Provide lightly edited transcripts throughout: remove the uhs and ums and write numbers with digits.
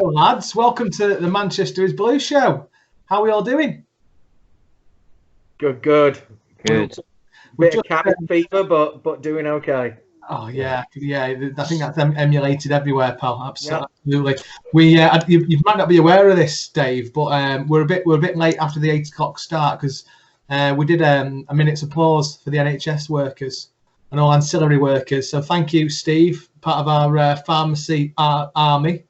Hello, lads. Welcome to the Manchester is Blue show. How are we all doing? Good. We've Bit of cabin fever, but doing okay. Oh yeah. I think that's emulated everywhere, pal. Absolutely. We you might not be aware of this, Dave, but we're a bit late after the 8 o'clock start because we did a minute's applause for the NHS workers and all ancillary workers. So thank you, Steve, part of our pharmacy army,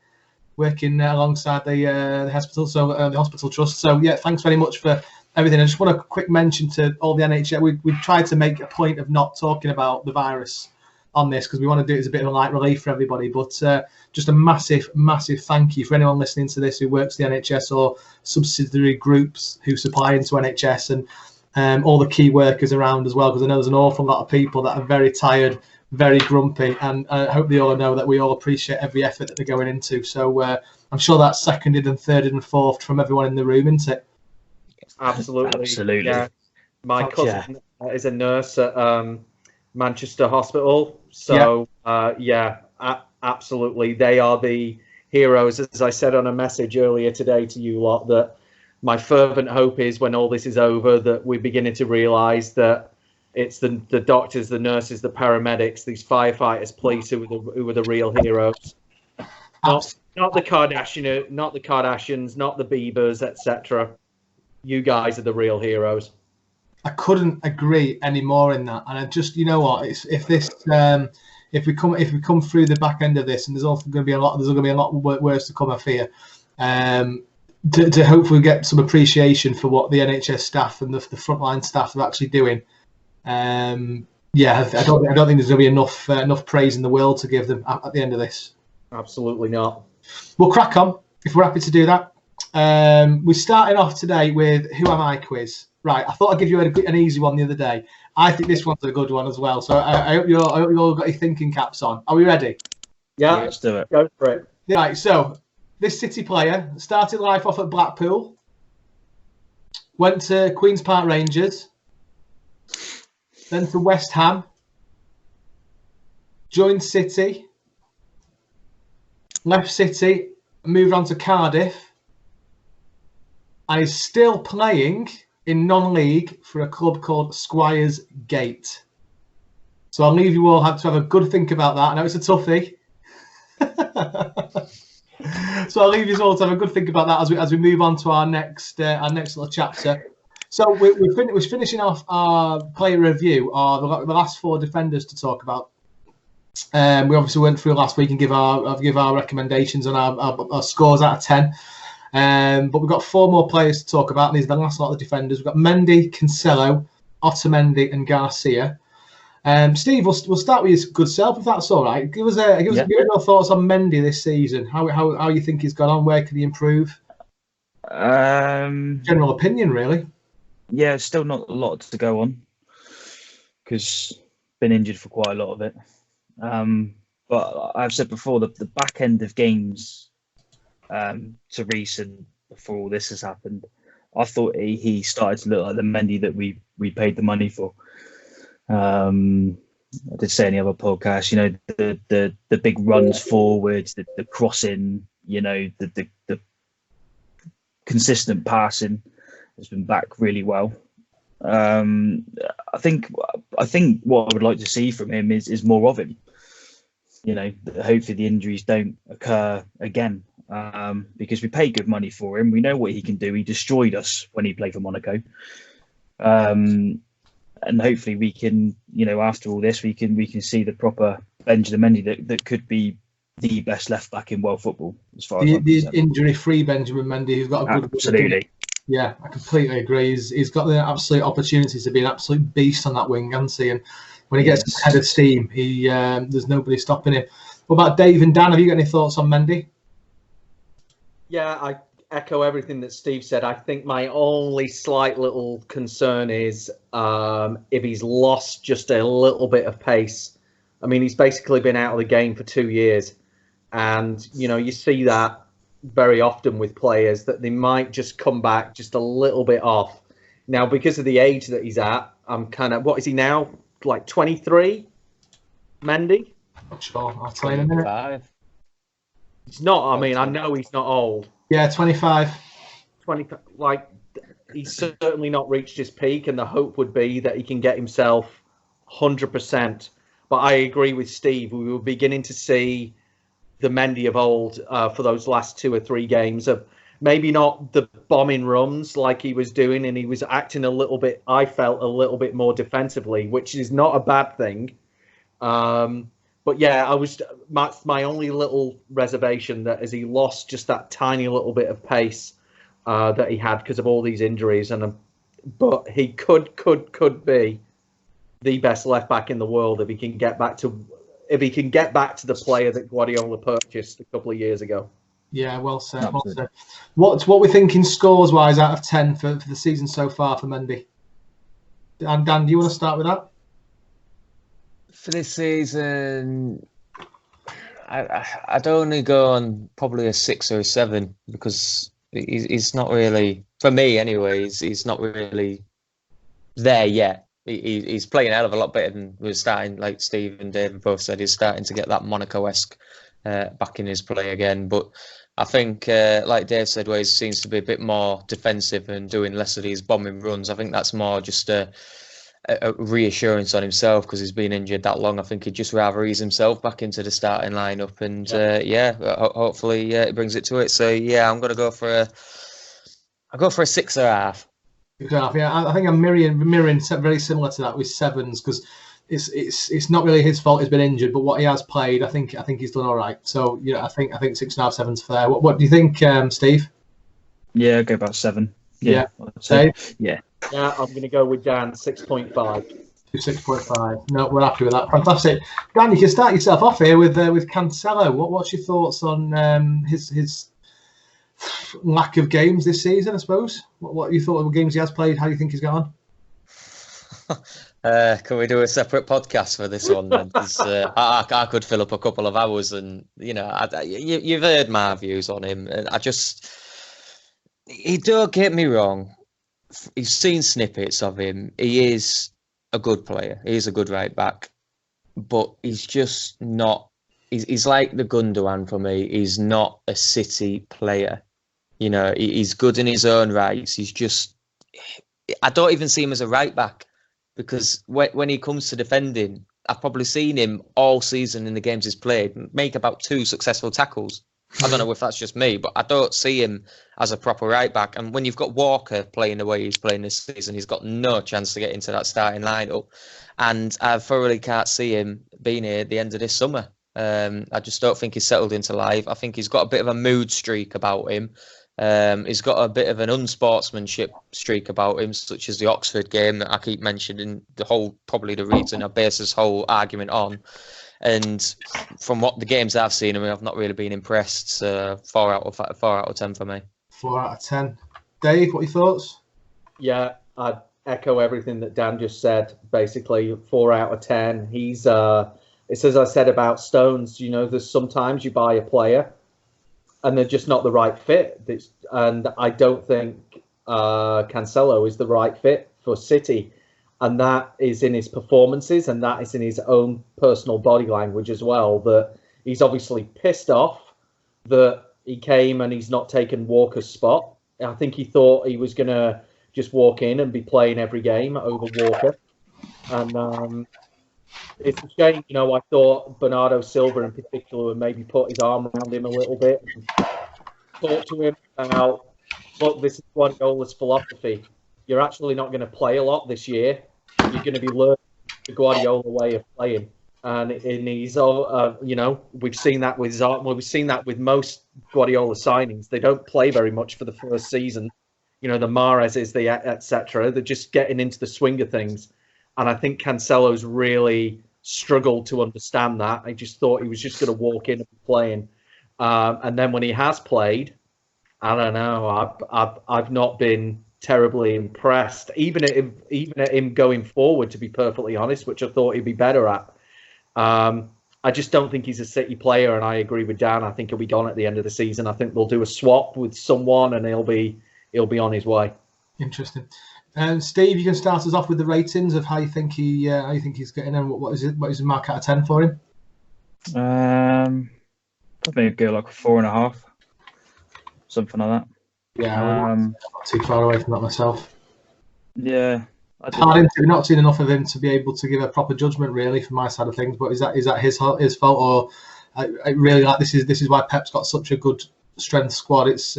working alongside the hospital, the hospital trust. So yeah, thanks very much for everything. I just want a quick mention to all the NHS. We've tried to make a point of not talking about the virus on this because we want to do it as a bit of a light relief for everybody. But just a massive thank you for anyone listening to this who works the NHS or subsidiary groups who supply into NHS, and all the key workers around as well, because I know there's an awful lot of people that are very tired, very grumpy, and I hope they all know that we all appreciate every effort that they're going into. So I'm sure that's seconded and thirded and fourth from everyone in the room, isn't it? Absolutely. Yeah. My cousin is a nurse at Manchester Hospital. So, absolutely. They are the heroes. As I said on a message earlier today to you lot, that my fervent hope is when all this is over that we're beginning to realise that it's the doctors, the nurses, the paramedics, these firefighters, police who are the real heroes. Not the Kardashians, not the Biebers, etc. You guys are the real heroes. I couldn't agree any more in that. And I just, you know what, if we come through the back end of this, and there's also going to be a lot worse to come, I fear. To hopefully get some appreciation for what the NHS staff and the frontline staff are actually doing. I don't think there's going to be enough praise in the world to give them at the end of this. Absolutely not. We'll crack on if we're happy to do that. We're starting off today with Who Am I quiz. Right, I thought I'd give you an easy one the other day. I think this one's a good one as well. So I hope you all got your thinking caps on. Are we ready? Yeah, let's do it. Go for it. Right, so this City player started life off at Blackpool, went to Queen's Park Rangers, then to West Ham, joined City, left City, moved on to Cardiff, and is still playing in non-league for a club called Squires Gate. So I'll leave you all to have a good think about that. I know it's a toughie. So I'll leave you all to have a good think about that as we move on to our next little chapter. So we're finishing off our player review of the last 4 defenders to talk about. We obviously went through last week and give our recommendations on our scores out of 10. But we've got 4 more players to talk about, and these are the last lot of the defenders. We've got Mendy, Cancelo, Otamendi, and Garcia. Steve, we'll start with your good self, if that's all right. Give us your thoughts on Mendy this season. How you think he's gone on? Where can he improve? General opinion, really. Yeah, still not a lot to go on because been injured for quite a lot of it. But I've said before the back end of games to recent before all this has happened, I thought he started to look like the Mendy that we paid the money for. I did say in the other podcast, you know, the big runs forwards, the crossing, you know, the consistent passing has been back really well. I think what I would like to see from him is more of him. You know, hopefully the injuries don't occur again, because we paid good money for him. We know what he can do. He destroyed us when he played for Monaco. And hopefully we can, you know, after all this, we can see the proper Benjamin Mendy that could be the best left back in world football as far as the injury-free Benjamin Mendy, who's got a good absolutely. Yeah, I completely agree. He's got the absolute opportunity to be an absolute beast on that wing, hasn't he? And when he gets ahead of steam, there's nobody stopping him. What about Dave and Dan? Have you got any thoughts on Mendy? Yeah, I echo everything that Steve said. I think my only slight little concern is if he's lost just a little bit of pace. I mean, he's basically been out of the game for 2 years. And, you know, you see that very often with players, that they might just come back just a little bit off. Now, because of the age that he's at, I'm kind of, what is he now? Like 23? Mendy? Not sure. I'll tell you in a minute. He's not. I mean, I know he's not old. Yeah, 25. 20, like, he's certainly not reached his peak, and the hope would be that he can get himself 100%. But I agree with Steve. We were beginning to see the Mendy of old for those last 2 or 3 games of maybe not the bombing runs like he was doing, and he was acting a little bit, I felt, a little bit more defensively, which is not a bad thing. But yeah, my only little reservation that as he lost just that tiny little bit of pace that he had because of all these injuries, but he could be the best left back in the world if he can get back to the player that Guardiola purchased a couple of years ago. Yeah, well said. Well said. What we thinking scores wise out of 10 for the season so far for Mendy? And Dan, do you want to start with that? For this season, I'd only go on probably a 6 or a 7 because he's not really, for me anyway, he's not really there yet. He's playing a hell of a lot better than we're starting, like Steve and David both said, he's starting to get that Monaco-esque back in his play again. But I think, like Dave said, where he seems to be a bit more defensive and doing less of these bombing runs, I think that's more just a reassurance on himself because he's been injured that long. I think he'd just rather ease himself back into the starting lineup, and hopefully it brings it to it. So yeah, I'm gonna go for a 6.5. Yeah, I think I'm mirroring very similar to that with 7s because it's not really his fault he's been injured, but what he has played, I think he's done all right. So yeah, I think 6.5, 7's fair. What do you think, Steve? Yeah, I'll go about 7. Yeah. Yeah. Yeah, I'm going to go with Dan, 6.5. 6.5. No, we're happy with that. Fantastic. Dan, you can start yourself off here with Cancelo. What's your thoughts on his lack of games this season, I suppose? What you thought of the games he has played? How do you think he's gone? Can we do a separate podcast for this one? I could fill up a couple of hours, and you've heard my views on him, and don't get me wrong. You've seen snippets of him. He is a good player. He is a good right back, but he's just not. He's like the Gundogan for me. He's not a City player. He's good in his own rights. He's just. I don't even see him as a right back because when he comes to defending, I've probably seen him all season in the games he's played make about 2 successful tackles. I don't know if that's just me, but I don't see him as a proper right back. And when you've got Walker playing the way he's playing this season, he's got no chance to get into that starting lineup. And I thoroughly can't see him being here at the end of this summer. I just don't think he's settled into life. I think he's got a bit of a mood streak about him. He's got a bit of an unsportsmanship streak about him, such as the Oxford game that I keep mentioning. Probably the reason I base this whole argument on. And from what the games I've seen, I've not really been impressed. So 4 out of 10 for me. 4 out of 10. Dave, what are your thoughts? Yeah, I'd echo everything that Dan just said. Basically, 4 out of 10. He's it's as I said about Stones. There's sometimes you buy a player and they're just not the right fit. And I don't think Cancelo is the right fit for City. And that is in his performances, and that is in his own personal body language as well. That he's obviously pissed off that he came and he's not taken Walker's spot. I think he thought he was going to just walk in and be playing every game over Walker. And it's a shame, I thought Bernardo Silva in particular would maybe put his arm around him a little bit and talk to him about, look, this is Guardiola's philosophy. You're actually not going to play a lot this year. You're going to be learning the Guardiola way of playing, and he's we've seen that with most Guardiola signings. They don't play very much for the first season. The Mahrez's, the etc. They're just getting into the swing of things, and I think Cancelo's really struggled to understand that. I just thought he was just going to walk in and be playing, and then when he has played, I don't know. I've not been terribly impressed, even at him going forward, to be perfectly honest, which I thought he'd be better at. I just don't think he's a City player, and I agree with Dan. I think he'll be gone at the end of the season. I think they'll do a swap with someone, and he'll be on his way. Interesting. Steve, you can start us off with the ratings of how you think he's getting, and what is his mark out of 10 for him? I think it'd go like a 4.5, something like that. Yeah, I'm not too far away from that myself. Yeah, We've not seen enough of him to be able to give a proper judgment, really, from my side of things. But is that his fault, or I really like this is why Pep's got such a good strength squad. It's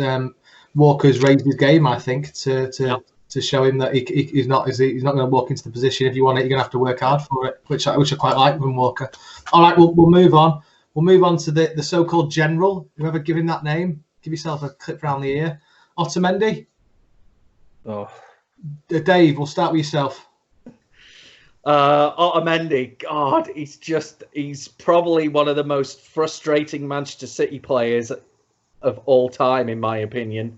Walker's raised his game, I think, to show him that he's not going to walk into the position. If you want it, you're going to have to work hard for it, which I quite like from Walker. All right, we'll move on. We'll move on to the so-called general. Whoever give him that name, give yourself a clip round the ear. Otamendi. Oh, Dave, we'll start with yourself. Otamendi, God, he's probably one of the most frustrating Manchester City players of all time, in my opinion.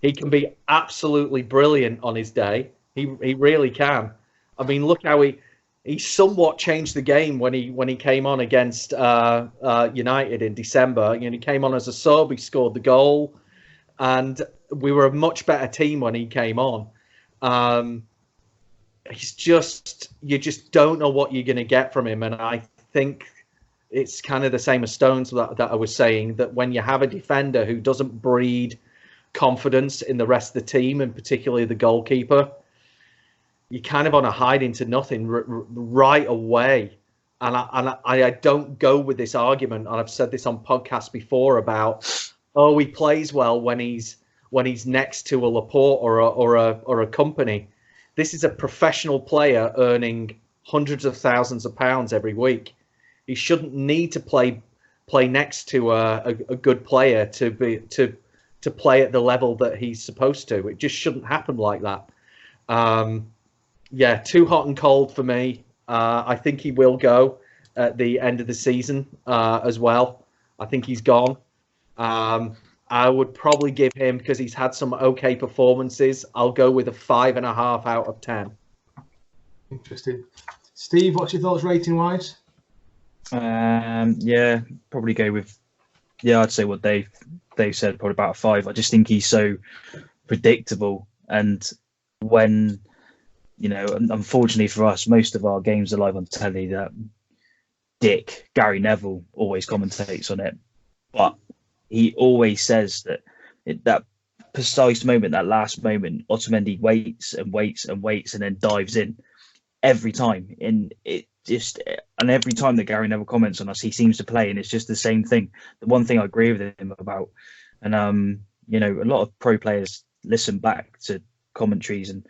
He can be absolutely brilliant on his day. He really can. I mean, look how he somewhat changed the game when he came on against United in December. You know, he came on as a sub, he scored the goal, and we were a much better team when he came on. You just don't know what you're going to get from him, and I think it's kind of the same as Stones that I was saying, that when you have a defender who doesn't breed confidence in the rest of the team, and particularly the goalkeeper, you're kind of on a hide into nothing right away. And I don't go with this argument, and I've said this on podcasts before about, he plays well when he's next to a Laporte or a company. This is a professional player earning hundreds of thousands of pounds every week. He shouldn't need to play next to a good player to play at the level that he's supposed to. It just shouldn't happen like that. Too hot and cold for me. I think he will go at the end of the season as well. I think he's gone. I would probably give him, because he's had some okay performances, I'll go with a 5.5 out of 10. Interesting. Steve, what's your thoughts rating-wise? Probably go with, I'd say what Dave said, probably about a 5. I just think he's so predictable, and when, unfortunately for us, most of our games are live on telly, that Gary Neville always commentates on it, but he always says that that precise moment, that last moment, Otamendi waits and waits and waits and then dives in every time. And every time that Gary Neville comments on us, he seems to play, and it's just the same thing. The one thing I agree with him about, and a lot of pro players listen back to commentaries and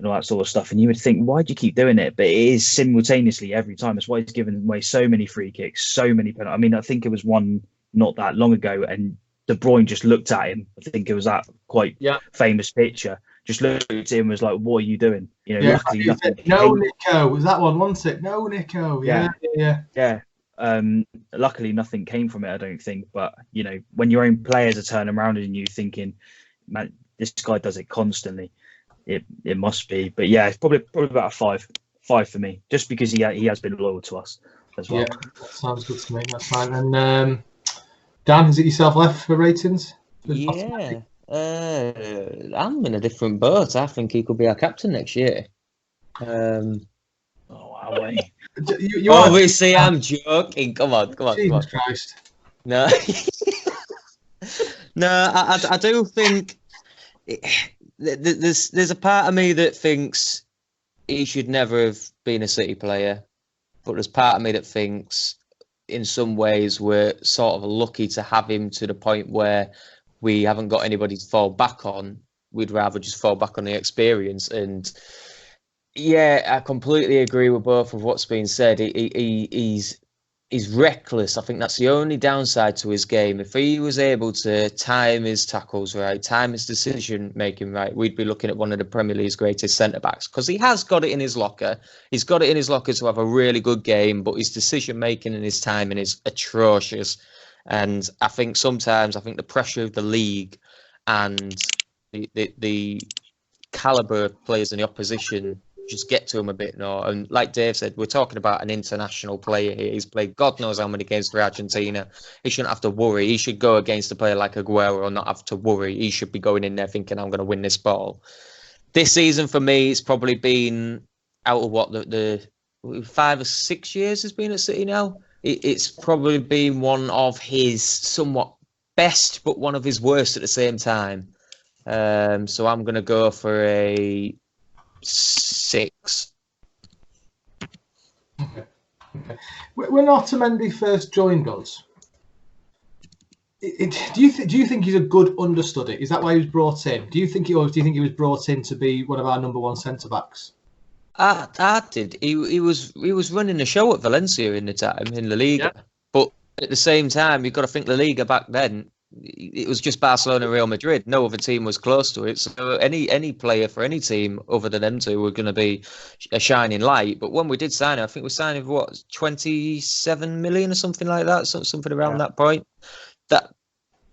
all that sort of stuff, and you would think, why do you keep doing it? But it is simultaneously every time. That's why he's given away so many free kicks, so many penalties. I mean, I think it was one not that long ago, and De Bruyne just looked at him. I think it was that quite famous picture. Just looked at him and was like, "What are you doing?" Luckily nothing. No, Nico, was that one, wasn't it? No, Nico. Yeah. Luckily nothing came from it, I don't think. But when your own players are turning around and you thinking, "Man, this guy does it constantly," it must be. But yeah, it's probably about a 5 for me, just because he has been loyal to us as well. Yeah, that sounds good to me. That's fine. And Dan, is it yourself left for ratings? Yeah. I'm in a different boat. I think he could be our captain next year. Obviously, I'm joking. Come on. Jesus Christ. No. No, I do think there's a part of me that thinks he should never have been a City player, but there's part of me that thinks in some ways we're sort of lucky to have him to the point where we haven't got anybody to fall back on. We'd rather just fall back on the experience. And I completely agree with both of what's been said. He's reckless. I think that's the only downside to his game. If he was able to time his tackles right, time his decision making right, we'd be looking at one of the Premier League's greatest centre backs, because he has got it in his locker. He's got it in his locker to have a really good game, but his decision making and his timing is atrocious. And I think sometimes the pressure of the league and the calibre of players in the opposition just get to him a bit now. And like Dave said, we're talking about an international player here. He's played God knows how many games for Argentina. He shouldn't have to worry. He should go against a player like Aguero and not have to worry. He should be going in there thinking, I'm going to win this ball. This season for me, it's probably been out of the 5 or 6 years he's been at City now. it's probably been one of his somewhat best, but one of his worst at the same time. So I'm going to go for a 6. Okay. When Otamendi first joined us, do you think he's a good understudy? Is that why he was brought in? Do you think he was brought in to be one of our number one centre backs? I did. He was running the show at Valencia in the time in La Liga, but at the same time, you've got to think La Liga back then. It was just Barcelona, Real Madrid. No other team was close to it. So any player for any team other than them two were going to be a shining light. But when we did sign him, I think we signed him for 27 million or something like that, something around that point. That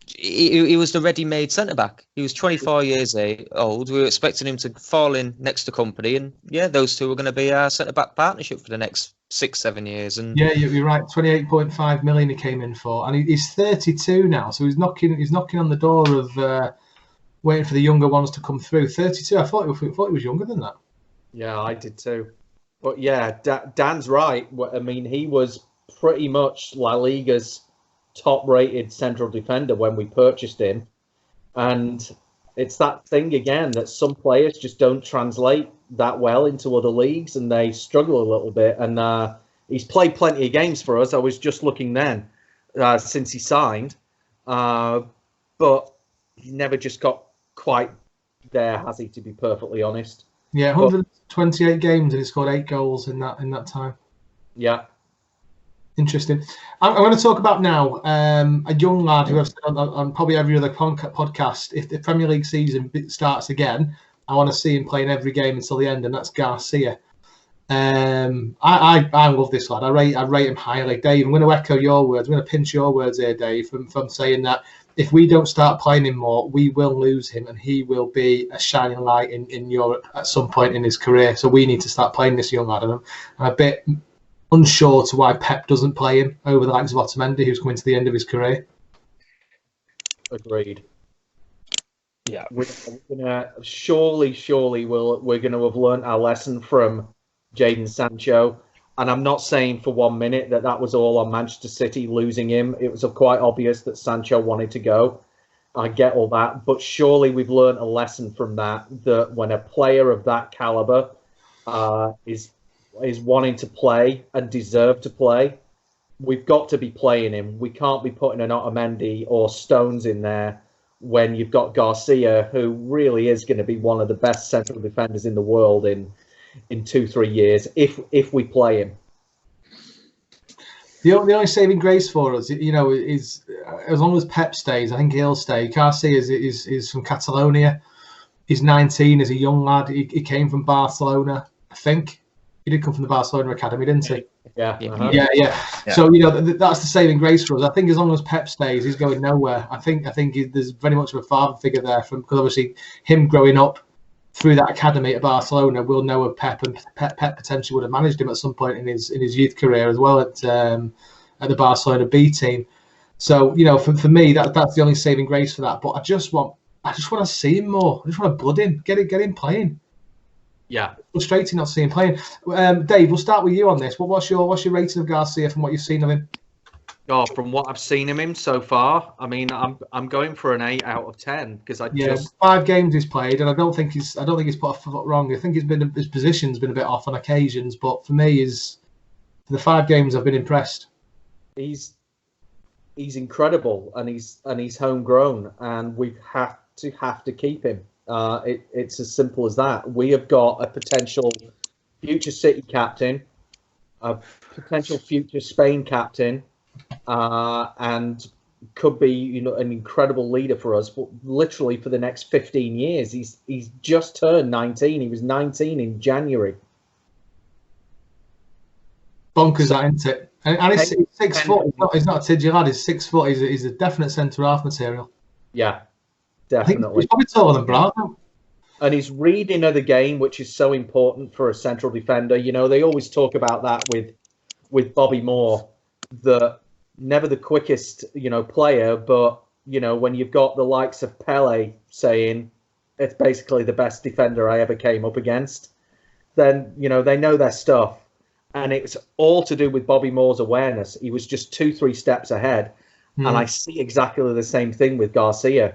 he was the ready-made centre-back. He was 24 years old. We were expecting him to fall in next to Company, and those two were going to be our centre-back partnership for the next 6-7 years. And you're right. 28.5 million he came in for, and he's 32 now, so he's knocking on the door of waiting for the younger ones to come through. 32. I thought he was younger than that. Yeah, I did too. But yeah, Dan's right. I mean, he was pretty much La Liga's top-rated central defender when we purchased him, and it's that thing again that some players just don't translate that well into other leagues, and they struggle a little bit. And he's played plenty of games for us. I was just looking then since he signed, but he never just got quite there, has he? To be perfectly honest. Yeah, 128 games and he scored 8 goals in that time. Yeah. Interesting. I'm going to talk about now a young lad who I've said on probably every other podcast. If the Premier League season starts again, I want to see him playing every game until the end, and that's Garcia. I love this lad. I rate him highly. Dave, I'm going to echo your words. I'm going to pinch your words here, Dave, from saying that if we don't start playing him more, we will lose him, and he will be a shining light in Europe at some point in his career. So we need to start playing this young lad. And I'm a bit unsure to why Pep doesn't play him over the likes of Otamendi, who's coming to the end of his career. Agreed. Yeah, we're gonna surely we're gonna have learnt our lesson from Jadon Sancho. And I'm not saying for 1 minute that was all on Manchester City losing him. It was quite obvious that Sancho wanted to go. I get all that, but surely we've learnt a lesson from that when a player of that caliber is wanting to play and deserve to play, we've got to be playing him. We can't be putting an Otamendi or Stones in there when you've got Garcia, who really is going to be one of the best central defenders in the world in 2-3 years if we play him. The only saving grace for us, is as long as Pep stays, I think he'll stay. Garcia is from Catalonia. He's 19, as a young lad. He came from Barcelona, I think. He did come from the Barcelona academy, didn't he? Yeah. Uh-huh. Yeah. So that's the saving grace for us. I think as long as Pep stays, he's going nowhere. I think there's very much of a father figure there, because obviously him growing up through that academy at Barcelona will know of Pep, and Pep potentially would have managed him at some point in his youth career as well at the Barcelona B team. So for me that's the only saving grace for that. But I just want to see him more. I just want to bud him, get him playing. Yeah, frustrating not seeing him playing. Dave, we'll start with you on this. What's your rating of Garcia from what you've seen of him? Oh, from what I've seen of him so far, I mean, I'm going for an 8 out of 10 because 5 games he's played, and I don't think he's put a foot wrong. I think his position's been a bit off on occasions, but for me, for the 5 games, I've been impressed. He's incredible, and he's homegrown, and we have to keep him. It's as simple as that. We have got a potential future City captain, a potential future Spain captain, and could be an incredible leader for us. But literally for the next 15 years, he's just turned 19. He was 19 in January. Bonkers, that, isn't it? And he's 6 foot. He's not a tidgy lad. He's 6 foot. He's a definite centre half material. Yeah. Definitely. He's probably taller than Barton. And his reading of the game, which is so important for a central defender. They always talk about that with Bobby Moore, that never the quickest, player, but, when you've got the likes of Pele saying it's basically the best defender I ever came up against, then, they know their stuff. And it's all to do with Bobby Moore's awareness. He was just 2-3 steps ahead. And I see exactly the same thing with Garcia.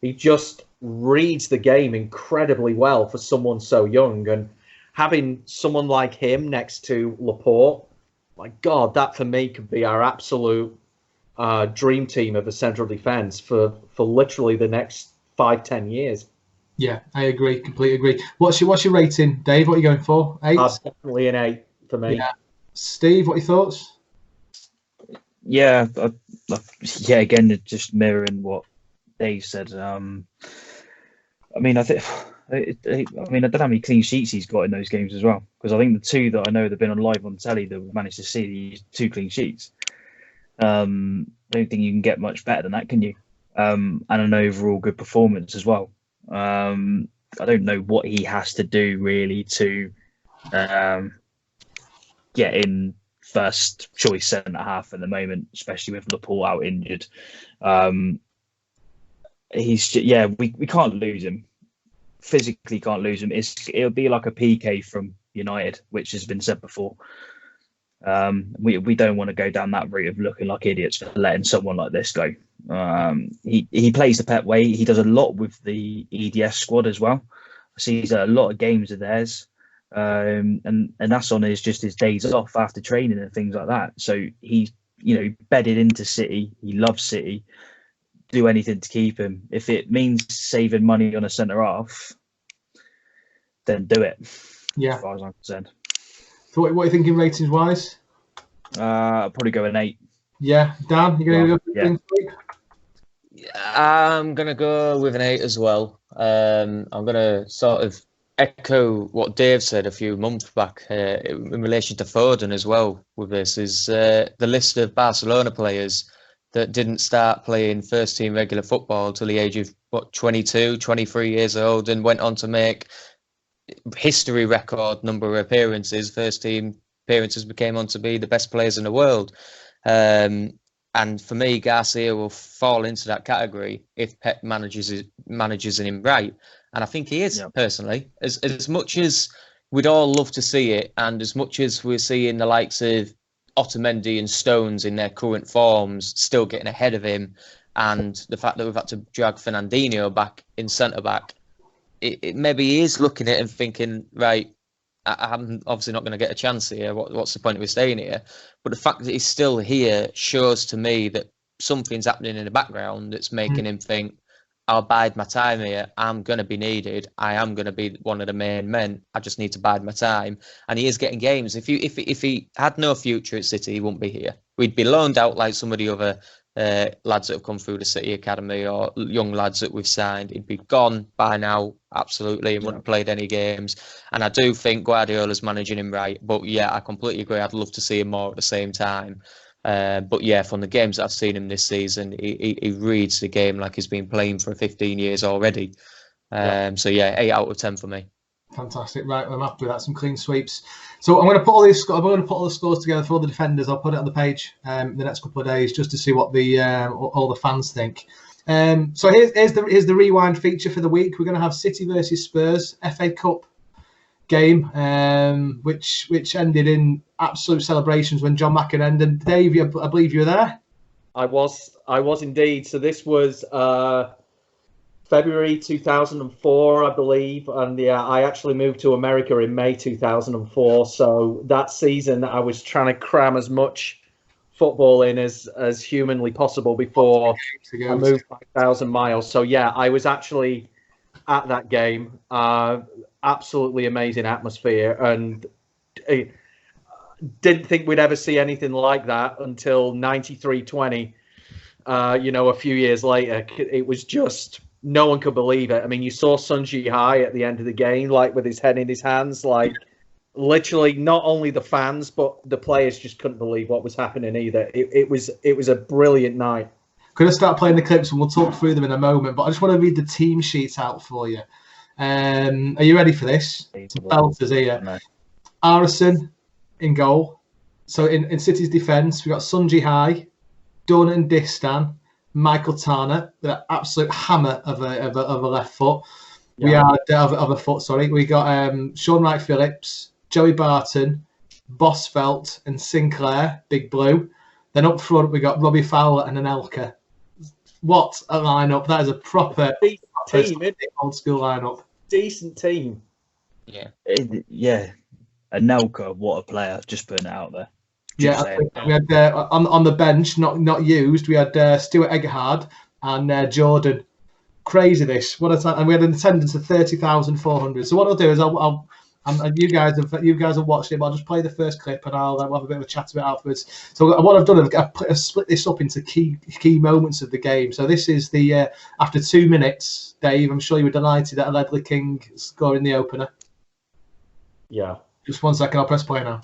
He just reads the game incredibly well for someone so young. And having someone like him next to Laporte, my God, that for me could be our absolute dream team of a central defence for literally the next 5-10 years. Yeah, I agree. Completely agree. What's your rating, Dave? What are you going for? 8? Definitely an 8 for me. Yeah. Steve, what are your thoughts? Yeah, again, just mirroring what Dave said. I mean, I don't know how many clean sheets he's got in those games as well. Because I think the 2 that I know that have been on live on telly that we've managed to see, 2 clean sheets. Don't think you can get much better than that, can you? And an overall good performance as well. I don't know what he has to do really to get in first choice centre half at the moment, especially with Laporte out injured. We can't lose him. Physically can't lose him. It'll be like a PK from United, which has been said before. We don't want to go down that route of looking like idiots for letting someone like this go. He plays the Pep way. He does a lot with the EDS squad as well. I see he's a lot of games of theirs. And that's on his days off after training and things like that. So he's bedded into City. He loves City. Do anything to keep him. If it means saving money on a centre half, then do it. Yeah, as far as I'm concerned. So what are you thinking ratings wise? I'll probably go an 8. Yeah, Dan, you're going to go? Yeah, I'm going to go with an 8 as well. I'm going to sort of echo what Dave said a few months back in relation to Foden as well. With this is the list of Barcelona players that didn't start playing first team regular football till the age of 22, 23 years old, and went on to make history record number of appearances. First team appearances, became on to be the best players in the world. And for me, Garcia will fall into that category if Pep manages him right. And I think he is, personally. As much as we'd all love to see it, and as much as we're seeing the likes of Otamendi and Stones in their current forms still getting ahead of him, and the fact that we've had to drag Fernandinho back in centre-back, it maybe he is looking at it and thinking, right, I'm obviously not going to get a chance here. What's the point of me staying here? But the fact that he's still here shows to me that something's happening in the background that's making him think, I'll bide my time here. I'm going to be needed. I am going to be one of the main men. I just need to bide my time. And he is getting games. If he had no future at City, he wouldn't be here. We'd be loaned out like some of the other lads that have come through the City Academy, or young lads that we've signed. He'd be gone by now, absolutely, and wouldn't have played any games. And I do think Guardiola's managing him right. But yeah, I completely agree. I'd love to see him more at the same time. But yeah, from the games that I've seen him this season, he reads the game like he's been playing for 15 years already. So yeah, 8 out of 10 for me. Fantastic. Right, I'm happy with that. Some clean sweeps. So I'm going to put all these. I'm going to put all the scores together for all the defenders. I'll put it on the page the next couple of days just to see what the all the fans think. So here's the rewind feature for the week. We're going to have City versus Spurs FA Cup game, which ended in absolute celebrations when John Macken ended. Dave, I believe you were there. I was indeed. So this was February 2004, I believe, and yeah, I actually moved to America in May 2004. So that season, I was trying to cram as much football in as humanly possible before I moved 5,000 miles. So yeah, I was actually at that game. Absolutely amazing atmosphere, and didn't think we'd ever see anything like that until 93-20. A few years later, it was just, no one could believe it. I mean, you saw Ziege at the end of the game, like with his head in his hands, like literally not only the fans, but the players just couldn't believe what was happening either. It was a brilliant night. Going to start playing the clips and we'll talk through them in a moment, but I just want to read the team sheet out for you. Are you ready for this? Some belters here. No. Arason in goal. So in City's defence, we've got Ziege, Dunn and Distin, Michael Tarner, the absolute hammer of a left foot. Yeah. We had of a foot. Sorry, we got Sean Wright-Phillips, Joey Barton, Bosvelt and Sinclair, big blue. Then up front we got Robbie Fowler and Anelka. What a lineup! That is a proper team, old school lineup. Decent team. Yeah. Anelka, what a player! Just putting it out there. Yeah, we had on the bench, not used. We had Stuart Egerhard and Jordan. Crazy this! What a time! And we had an attendance of 30,400. So what I'll do is and you guys have watched it, but I'll just play the first clip and I'll have a bit of a chat about it afterwards. So what I've done is I've split this up into key moments of the game. So this is the after 2 minutes, Dave. I'm sure you were delighted at Ledley King scoring the opener. Yeah. Just 1 second, I'll press play now.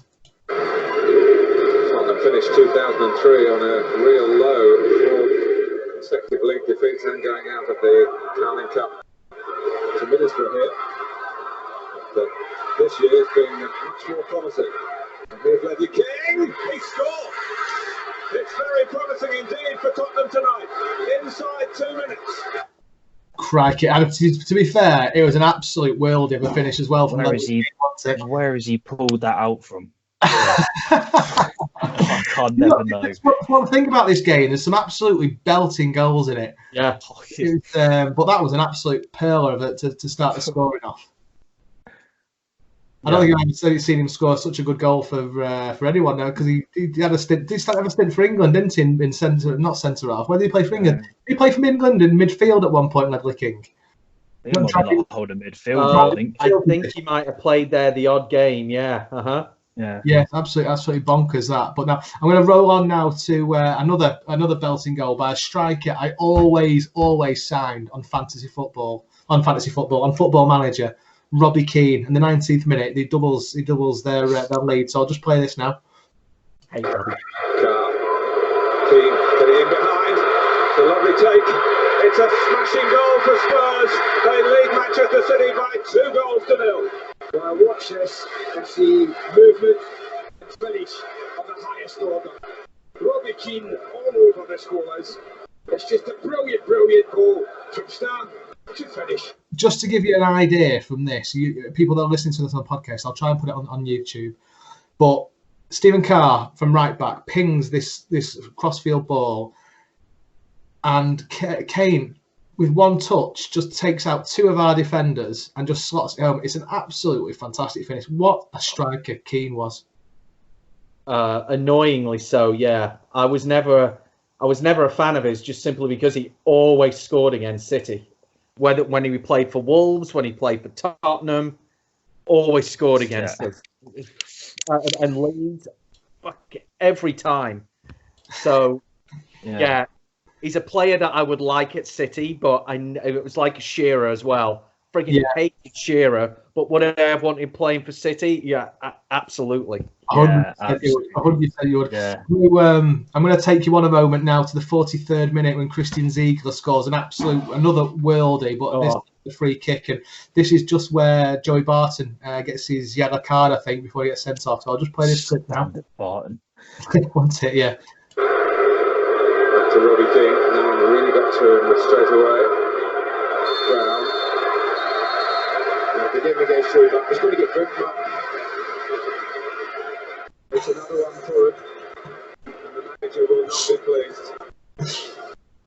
Finished 2003 on a real low, 4 consecutive league defeats and going out of the Carling Cup to Middlesbrough here. But this year has been much more promising. And here's Ledley King, he scored! It's very promising indeed for Tottenham tonight, inside 2 minutes. Crikey, and to be fair, it was an absolute worldie of a finish as well. Where has he pulled that out from? I can't never know. One thing about this game, there's some absolutely belting goals in it. Yeah. But that was an absolute pearler of it to start the scoring off. I don't think I've seen him score such a good goal for anyone now, because he had a stint. Did he have a stint for England, didn't he? In centre, not centre half. Where did he play for England? Did he play for England in midfield at one point, Ledley King? He might not hold a midfield. I think he might have played there the odd game. Yeah. Yeah, absolutely bonkers that. But now I'm going to roll on now to another belting goal by a striker I always signed on Football Manager, Robbie Keane. In the 19th minute, he doubles their lead. So I'll just play this now. Hey, Robbie. Keane getting in behind. It's a lovely take. It's a smashing goal for Spurs. They lead Manchester City by 2-0. Well, watch this. That's the movement and finish of the highest order. Robbie Keane all over the scorers. It's just a brilliant goal from start to finish. Just to give you an idea from this, people that are listening to this on the podcast, I'll try and put it on YouTube. But Stephen Carr from right back pings this crossfield ball, and Kane, with one touch, just takes out 2 of our defenders and just slots it home. It's an absolutely fantastic finish. What a striker Keane was. Annoyingly so, yeah. I was never a fan of his, just simply because he always scored against City. Whether when he played for Wolves, when he played for Tottenham, always scored against us. And Leeds, every time. So, yeah. He's a player that I would like at City, but it was like Shearer as well. Freaking hated Shearer, but would I have wanted playing for City? Yeah, absolutely. 100% you would. Yeah. I'm going to take you on a moment now to the 43rd minute when Christian Ziegler scores another worldie, but this is the free kick, and this is just where Joey Barton gets his yellow card, I think, before he gets sent off. So I'll just play this clip now. Barton. Want it, yeah. To Robbie Keane, no one really got to him straight away. Brown. The game against through, but he's going to get driven up. It's another one for him. And the manager will not be pleased.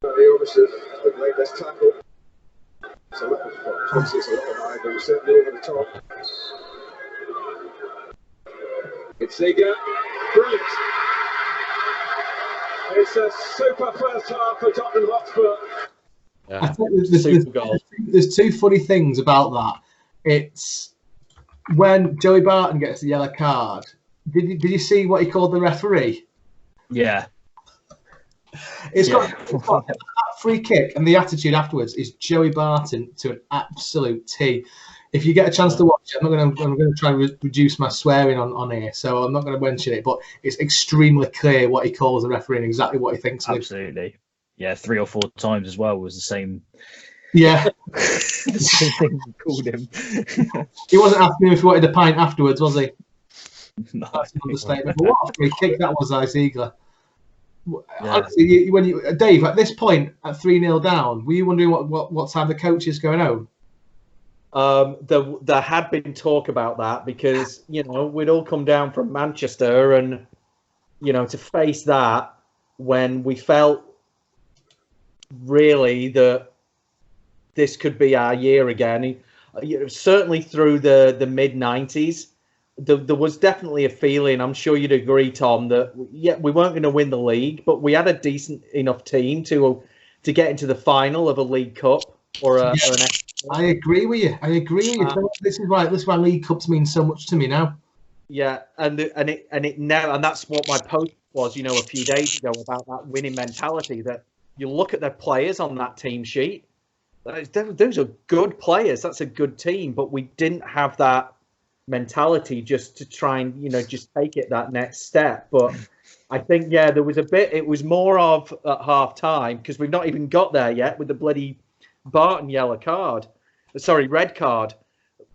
But he obviously didn't make this tackle. It's a lot of fun. Obviously, it's a lot of eye, but he's certainly over the top. It's Ziege. Brilliant. It's a super first half for Tottenham Hotspur. Yeah. I think there's 2 funny things about that. It's when Joey Barton gets the yellow card. Did you see what he called the referee? Yeah. It's got that free kick, and the attitude afterwards is Joey Barton to an absolute T. If you get a chance to watch it, I'm going to try and reduce my swearing on here, so I'm not going to mention it. But it's extremely clear what he calls the referee and exactly what he thinks. Absolutely, yeah. 3 or 4 times as well was the same. Yeah, the same thing he called him. He wasn't asking him if he wanted a pint afterwards, was he? No, that's an understatement. But what a free kick that was, Ziegler. Yeah. Honestly, Dave, at this point, at 3-0 down, were you wondering what time the coach is going home? there had been talk about that because, we'd all come down from Manchester and, to face that when we felt really that this could be our year again. Certainly through the mid-90s, there was definitely a feeling, I'm sure you'd agree, Tom, that, we weren't going to win the league, but we had a decent enough team to get into the final of a League Cup or an. I agree with you. This is why League Cups mean so much to me now. Yeah, and that's what my post was, a few days ago about that winning mentality. That you look at their players on that team sheet; those are good players. That's a good team, but we didn't have that mentality just to try and just take it that next step. But I think there was a bit. It was more of at half time because we've not even got there yet with the bloody Barton red card.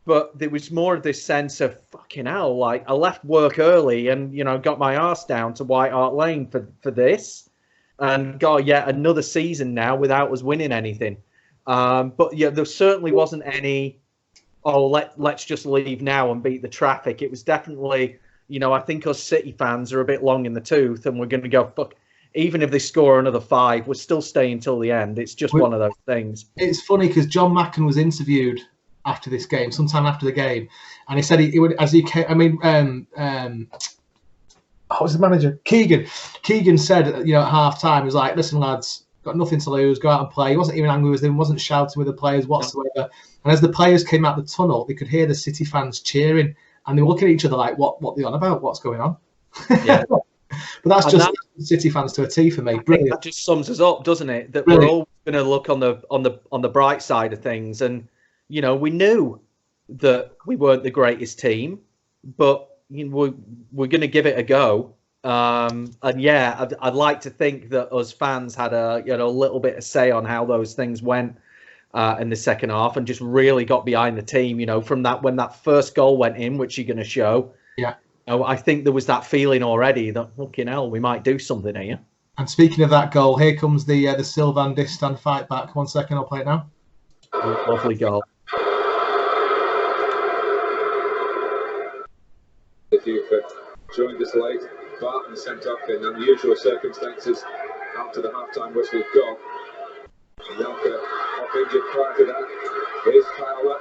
But there was more of this sense of fucking hell. Like I left work early and got my arse down to White Hart Lane for this, and got yet another season now without us winning anything. But there certainly wasn't any. Oh, let's just leave now and beat the traffic. It was definitely, I think us City fans are a bit long in the tooth, and we're going to go fuck. Even if they score another 5, we're still staying till the end. It's just one of those things. It's funny because John Macken was interviewed after this game, sometime after the game, and he said he would, as he came. I mean, what was the manager? Keegan. Keegan said, at half time, he was like, "Listen, lads, got nothing to lose. Go out and play." He wasn't even angry with them. Wasn't shouting with the players whatsoever. And as the players came out the tunnel, they could hear the City fans cheering, and they were looking at each other like, "What are they on about? What's going on?" Yeah. But that's just City fans to a T for me. Brilliant. That just sums us up, doesn't it? That Brilliant. We're all going to look on the bright side of things, and we knew that we weren't the greatest team, but we're going to give it a go. And I'd like to think that us fans had a little bit of say on how those things went in the second half, and just really got behind the team. From that when that first goal went in, which you're going to show. Yeah. I think there was that feeling already that fucking hell, we might do something here. And speaking of that goal, here comes the Sylvain Distin fight back. 1 second, I'll play it now. Lovely goal. If you've joined us late, Barton sent off in unusual circumstances after the half-time whistle's gone. Nelka off injured prior to that. Here's Fowler.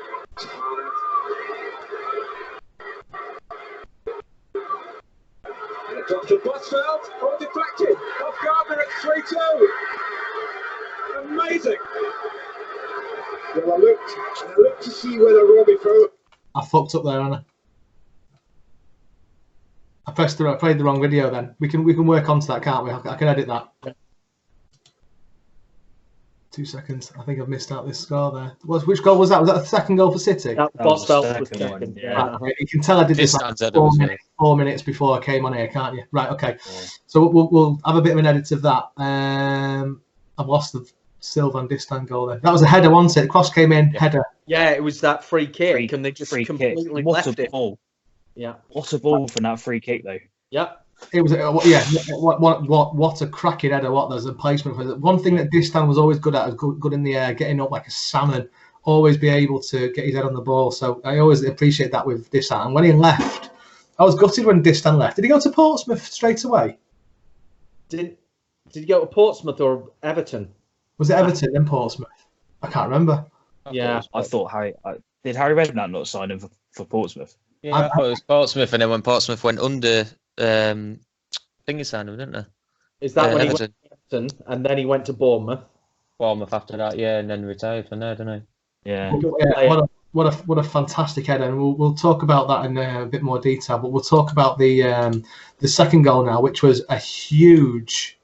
And it's off to Bosvelt. Oh, deflected. Off Gardner at 3-2. Amazing. Well, I looked to see whether Robbie threw. I fucked up there, Anna. I played the wrong video. Then we can work onto that, can't we? I can edit that. 2 seconds. I think I've missed out this score there. Which goal was that? Was that the second goal for City? Bosvelt was second. Yeah. You can tell I did this like 4 minutes before I came on here, can't you? Right. Okay. Yeah. So we'll have a bit of an edit of that. I've lost the Sylvain Distin goal there. That was a header, wasn't it? The cross came in, header. Yeah, it was that free kick, and they just completely left it. Yeah. What a ball from that free kick, though. Yeah. It was, what a cracking header, there's a placement for it. One thing that Distin was always good at, was good in the air, getting up like a salmon, always be able to get his head on the ball. So I always appreciate that with Distin. And when he left, I was gutted when Distin left. Did he go to Portsmouth straight away? Did he go to Portsmouth or Everton? Was it Everton then Portsmouth? I can't remember. Yeah. I thought did Harry Redknapp not sign him for Portsmouth? Yeah, I thought it was Portsmouth, and then when Portsmouth went under, I think he signed him, didn't they? Is that when Everton. He went to Everton, and then he went to Bournemouth? Bournemouth after that, yeah, and then retired from there, didn't he? Yeah. What a fantastic header, and we'll talk about that in a bit more detail. But we'll talk about the second goal now, which was a huge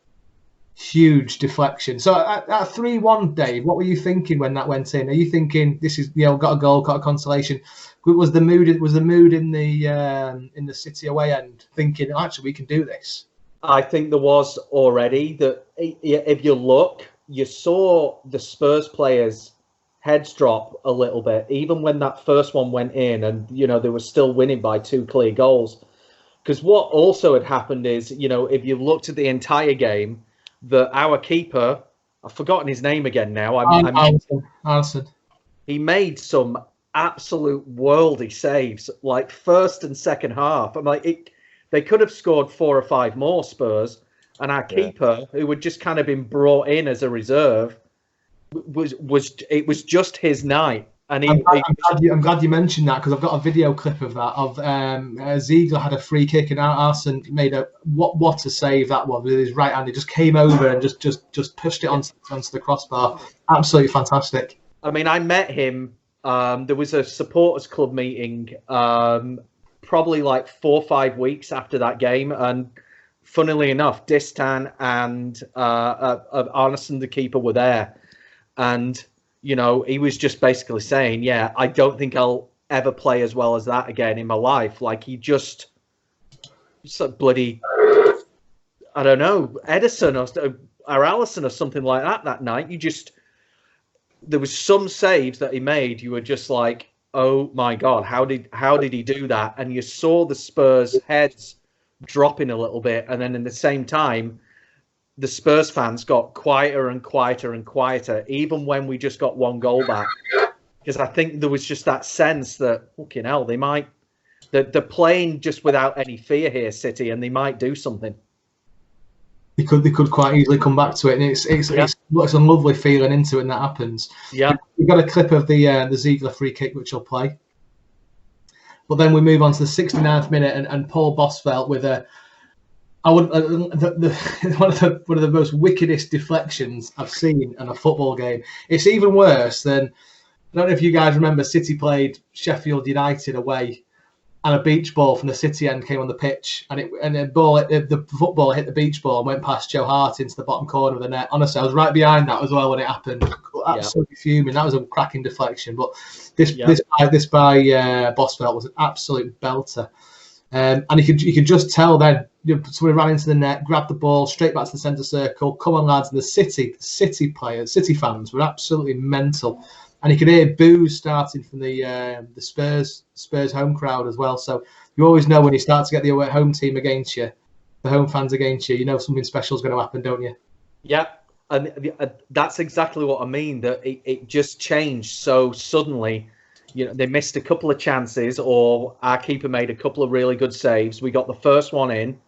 deflection. So at 3-1, Dave, what were you thinking when that went in? Are you thinking this is got a goal, got a consolation? Was the mood in the City away end thinking actually we can do this? I think there was already that. If you look, you saw the Spurs players' heads drop a little bit, even when that first one went in, and they were still winning by 2 clear goals. Because what also had happened is, if you looked at the entire game, that our keeper, I've forgotten his name again now. Arason. He made some absolute worldy saves, like first and second half. I'm like, they could have scored 4 or 5 more, Spurs, and our keeper, who had just kind of been brought in as a reserve, it was just his night. And I'm glad you mentioned that, because I've got a video clip of that. Of Ziegler had a free kick and Arason made what a save that was with his right hand. He just came over and just pushed it onto the crossbar. Absolutely fantastic. I mean, I met him. There was a supporters club meeting probably like 4 or 5 weeks after that game, and funnily enough, Distin and Arason, the keeper, were there, and he was just basically saying, yeah, I don't think I'll ever play as well as that again in my life. Like, he just like bloody, I don't know, Edison or Arason or something like that night. There was some saves that he made. You were just like, oh my God, how did he do that? And you saw the Spurs heads dropping a little bit. And then in the same time, the Spurs fans got quieter and quieter and quieter, even when we just got 1 goal back. Because I think there was just that sense that, fucking hell, they're playing just without any fear here, City, and they might do something. They could quite easily come back to it, and it's a lovely feeling into it when that happens. Yeah, we've got a clip of the Ziegler free kick, which I'll play. But then we move on to the 69th minute, and Paul Bosvelt with one of the most wickedest deflections I've seen in a football game. It's even worse than, I don't know if you guys remember, City played Sheffield United away, and a beach ball from the City end came on the pitch, and the football hit the beach ball and went past Joe Hart into the bottom corner of the net. Honestly, I was right behind that as well when it happened. Absolutely fuming. That was a cracking deflection, but this by Bosvelt was an absolute belter. And you could just tell then, somebody ran into the net, grabbed the ball, straight back to the centre circle. Come on, lads! And the City players, City fans were absolutely mental, and you could hear boos starting from the Spurs home crowd as well. So you always know when you start to get the home team against you, the home fans against you, something special is going to happen, don't you? Yeah, and that's exactly what I mean. That it just changed so suddenly. They missed a couple of chances, or our keeper made a couple of really good saves. We got the first one in,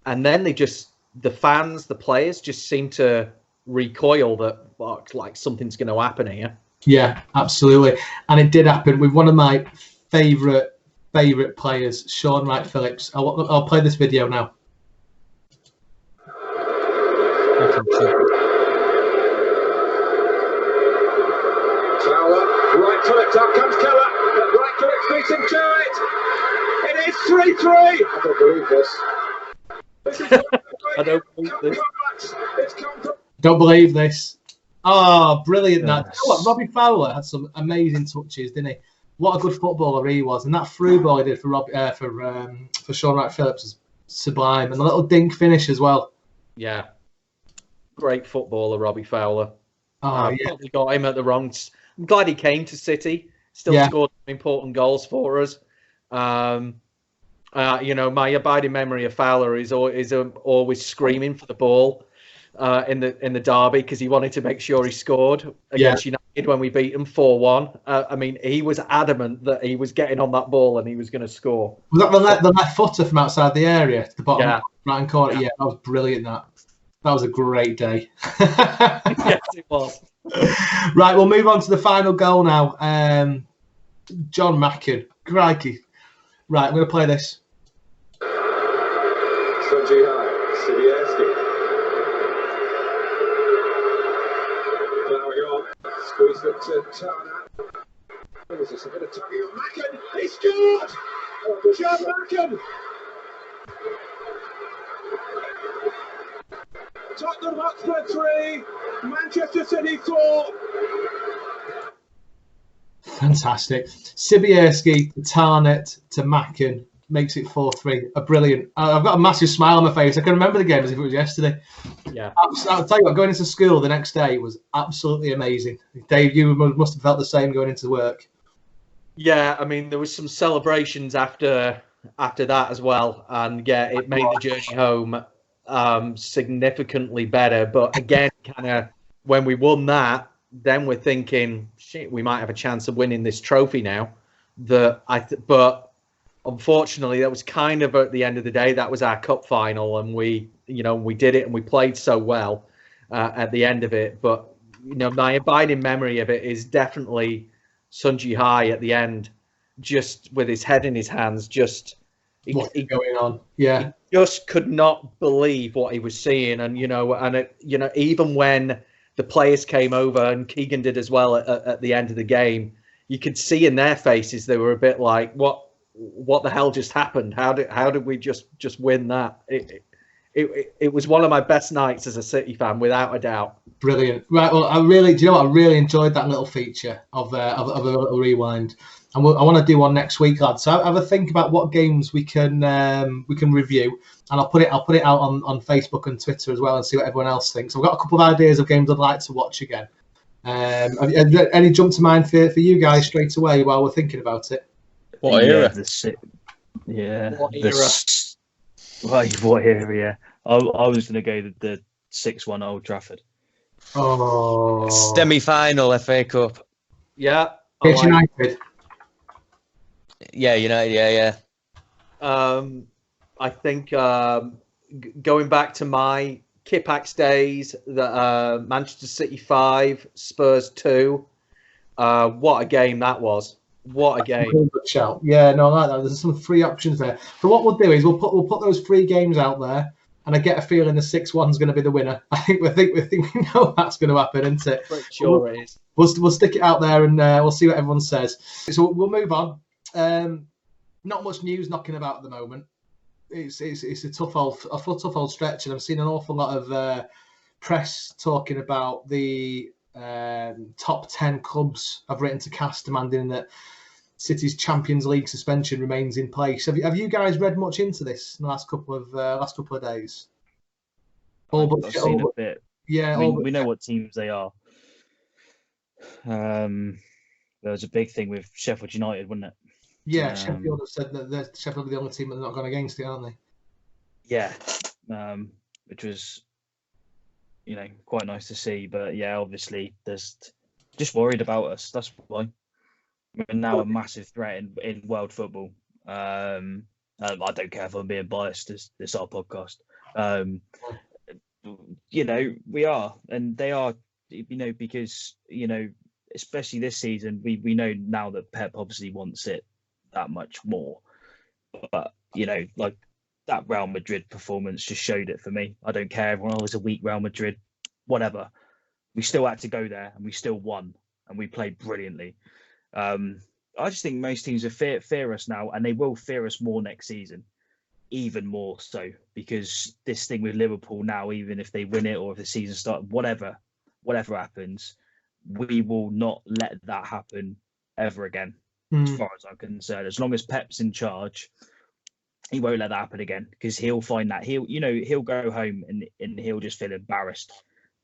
and then the fans, the players just seem to recoil that, like, something's going to happen here. Yeah, absolutely. And it did happen with one of my favourite players, Sean Wright-Phillips. I'll play this video now. Wright-Phillips, up comes Keller. Wright-Phillips beats him to it. It is 3-3. I don't believe this. I don't believe this. Don't believe this. Oh, brilliant! That. You know what? Robbie Fowler had some amazing touches, didn't he? What a good footballer he was, and that through ball he did for Sean Wright-Phillips is sublime, and a little dink finish as well. Yeah, great footballer, Robbie Fowler. Oh, probably got him at the wrong. I'm glad he came to City. Still scored important goals for us. My abiding memory of Fowler is always screaming for the ball in the derby, because he wanted to make sure he scored against United when we beat him 4-1. I mean, he was adamant that he was getting on that ball and he was going to score. Was that the left footer from outside the area to the bottom right hand corner? Yeah, that was brilliant. That was a great day. Yes, it was. Right, we'll move on to the final goal now. John Macken. Crikey. Right, I'm going to play this. Squeeze it to Turner. There's just a bit of tugging on Macken. He scored! John Macken! Tottenham Hotspur 3, Manchester City 4. Fantastic. Sibierski to Tarnett to Macken makes it 4-3. A brilliant. I've got a massive smile on my face. I can remember the game as if it was yesterday. Yeah. I'll tell you what, going into school the next day was absolutely amazing. Dave, you must have felt the same going into work. Yeah, I mean, there was some celebrations after that as well, and it made the journey home significantly better. But again, kind of when we won that, then we're thinking, shit, we might have a chance of winning this trophy now. But unfortunately, that was kind of at the end of the day. That was our cup final, and we did it, and we played so well at the end of it. But my abiding memory of it is definitely Sunji Hai at the end, just with his head in his hands, what's going on? Yeah, he just could not believe what he was seeing, and even when the players came over and Keegan did as well at the end of the game, you could see in their faces they were a bit like, what the hell just happened? How did we just win that? It was one of my best nights as a City fan, without a doubt. Brilliant. Right. Well, I really enjoyed that little feature of a little rewind, and I want to do one next week, lads. So have a think about what games we can review, and I'll put it out on Facebook and Twitter as well, and see what everyone else thinks. I've got a couple of ideas of games I'd like to watch again. Have any jump to mind for you guys straight away while we're thinking about it? What era? What era? What era? Yeah, I was going to go the 6-1 Old Trafford. Oh, Semi-final FA Cup. Yeah. United. Yeah, United. Yeah. I think going back to my Kipax days, the Manchester City 5, Spurs 2. What a game that was! What a game! Good shout. Yeah, no, I like that. There's some free options there. So what we'll do is we'll put those 3 games out there, and I get a feeling the 6-1's going to be the winner. I think we know that's going to happen, isn't it? Pretty sure it is. We'll stick it out there, and we'll see what everyone says. So we'll move on. Not much news knocking about at the moment. It's a tough old stretch, and I've seen an awful lot of press talking about the top 10 clubs have written to CAS demanding that City's Champions League suspension remains in place. Have you guys read much into this in the last couple of days? I've seen a bit. Yeah, we know what teams they are. There was a big thing with Sheffield United, wasn't it? Yeah, Sheffield have said that Sheffield are the only team that have not gone against it, aren't they? Yeah, which was, quite nice to see. But yeah, obviously, there's just worried about us. That's why we're now a massive threat in world football. I don't care if I'm being biased. This is our podcast. We are, and they are. Because especially this season, we know now that Pep obviously wants it that much more. But like that Real Madrid performance just showed it for me. I don't care. Everyone was a weak Real Madrid, whatever. We still had to go there, and we still won, and we played brilliantly. I just think most teams will fear us now, and they will fear us more next season, even more so, because this thing with Liverpool now, even if they win it or if the season starts, whatever happens, we will not let that happen ever again. As far as I'm concerned, as long as Pep's in charge, he won't let that happen again, because he'll find that he'll go home and he'll just feel embarrassed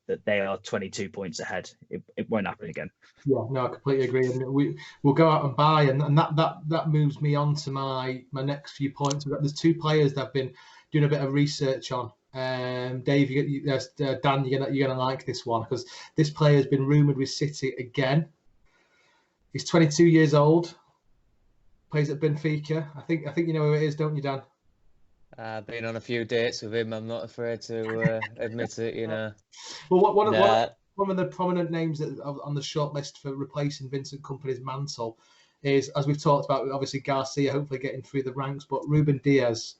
that they are 22 points ahead. It won't happen again. Yeah, no, I completely agree. And we'll go out and buy, and that moves me on to my next few points. There's 2 players that I've been doing a bit of research on. Dave, Dan, you're gonna like this one, because this player has been rumoured with City again. He's 22 years old, plays at Benfica. I think you know who it is, don't you, Dan? I've been on a few dates with him. I'm not afraid to admit it. Well, one of the prominent names that on the short list for replacing Vincent Kompany's mantle is, as we've talked about, obviously Garcia hopefully getting through the ranks, but Ruben Diaz.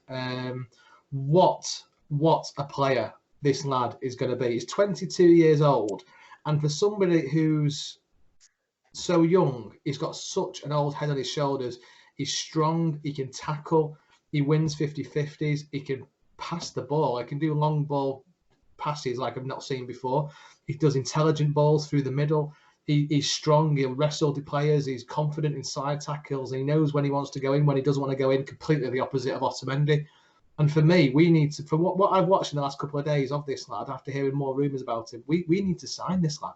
What a player this lad is going to be. He's 22 years old, and for somebody who's so young, he's got such an old head on his shoulders. He's strong, he can tackle, he wins 50-50s, he can pass the ball, he can do long ball passes like I've not seen before. He does intelligent balls through the middle. He's strong, he'll wrestle the players, he's confident in side tackles, and he knows when he wants to go in, when he doesn't want to go in, completely the opposite of Otamendi. And for me, we need to, from what I've watched in the last couple of days of this lad, after hearing more rumours about him, we need to sign this lad.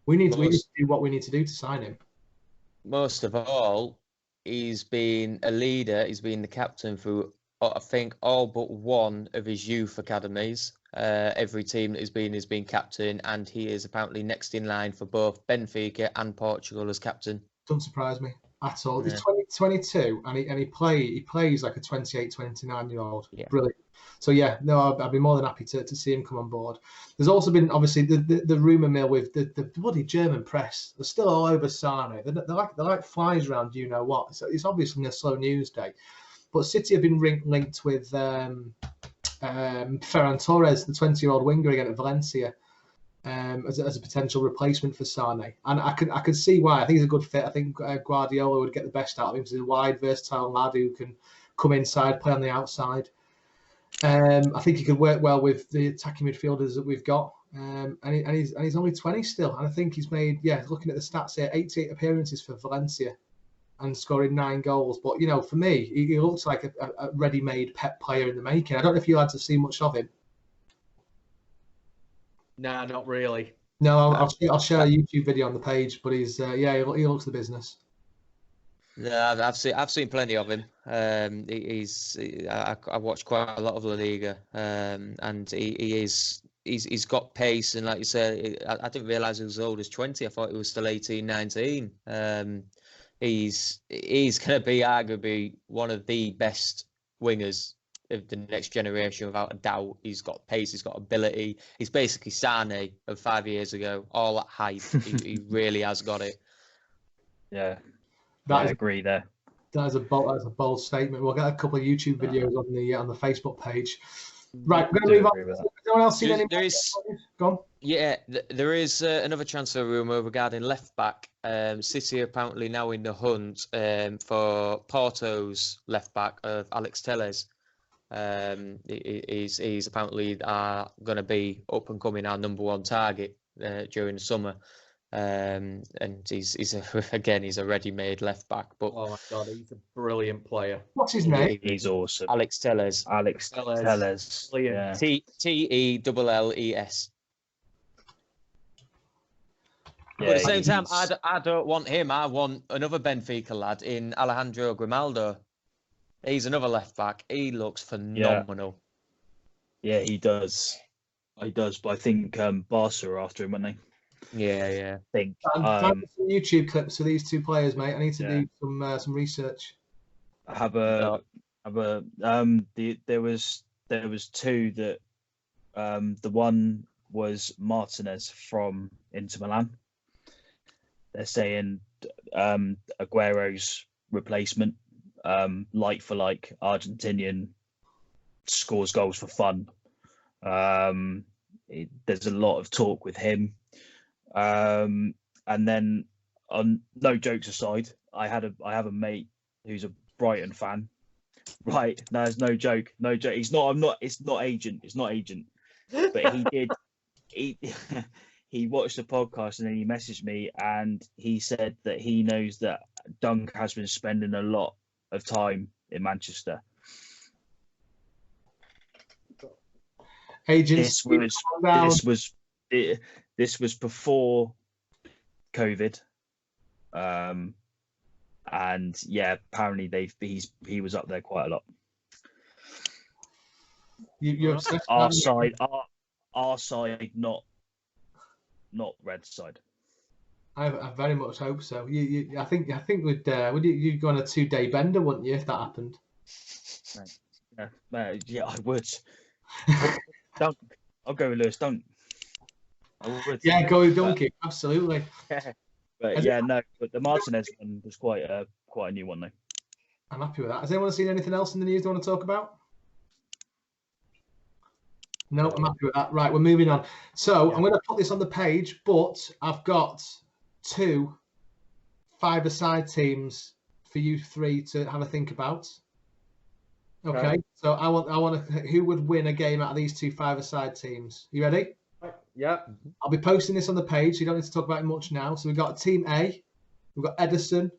We need to do what we need to do to sign him. Most of all, he's been a leader. He's been the captain through, I think, all but one of his youth academies. every team that he's been captain, and he is apparently next in line for both Benfica and Portugal as captain. Doesn't surprise me at all. Yeah. He's 22 and he plays like a 28, 29-year-old. Yeah. Brilliant. So yeah, no, I'd be more than happy to see him come on board. There's also been obviously the rumour mill with the bloody German press. They're still all over Sane. They're like flies around you know what. So it's obviously a slow news day. But City have been linked with Ferran Torres, the 20-year-old winger again at Valencia. As a potential replacement for Sane, and I could see why. I think he's a good fit. I think Guardiola would get the best out of him. He's a wide, versatile lad who can come inside, play on the outside. I think he could work well with the attacking midfielders that we've got. And he's only 20 still, and I think he's made looking at the stats here, 88 appearances for Valencia, and scoring 9 goals. But you know, for me, he looks like a ready-made Pep player in the making. I don't know if you had to see much of him. Nah, not really. No, I'll share a YouTube video on the page, but he's he looks the business. Yeah, I've seen plenty of him. I watched quite a lot of La Liga, and he's got pace, and like you said, I didn't realise he was as old as 20. I thought he was still 18, 19. He's going to be arguably one of the best wingers of the next generation, without a doubt. He's got pace, he's got ability. He's basically Sane of 5 years ago, all at height. he really has got it. Yeah, I agree there. That's a bold statement. We'll get a couple of YouTube videos on the Facebook page. Right, we're going to move on. Has anyone else seen any? Go on. Yeah, there is another transfer rumour regarding left back. City apparently now in the hunt for Porto's left back of Alex Telles. He's apparently going to be up and coming our number 1 target during the summer, and he's a ready-made left back. But oh my god, he's a brilliant player. What's his name? He's awesome. Alex Telles. Telles. Yeah. Telles. Yeah, But at the same time, I don't want him. I want another Benfica lad in Alejandro Grimaldo. He's another left back. He looks phenomenal. Yeah, he does. He does, but I think Barca are after him, aren't they? Yeah. I think. Some YouTube clips of these two players, mate. I need to do some research. There was 2 that the one was Martinez from Inter Milan. They're saying Aguero's replacement. Like for like, Argentinian, scores goals for fun. There's a lot of talk with him. And then, no jokes aside, I have a mate who's a Brighton fan. Right, no, it's no joke. It's not agent. But he did. He watched the podcast and then he messaged me and he said that he knows that Dunk has been spending a lot of time in Manchester. Agents. This was before COVID, and yeah, apparently he was up there quite a lot. You're obsessed. Our side, not red side. I very much hope so. I think would you go on a 2-day bender, wouldn't you, if that happened? Yeah, I would. Dunk. I'll go with Lewis Dunk. I would. Yeah, go with Donkey. Absolutely. But but the Martinez one was quite a new one though. I'm happy with that. Has anyone seen anything else in the news they want to talk about? No, I'm happy with that. Right, we're moving on. So I'm going to put this on the page, but I've got 2 5-a-side teams for you 3 to have a think about. Okay. So I want to. Who would win a game out of these 2 5-a-side teams? You ready? Yeah. I'll be posting this on the page, so you don't need to talk about it much now. So we've got Team A. We've got Ederson,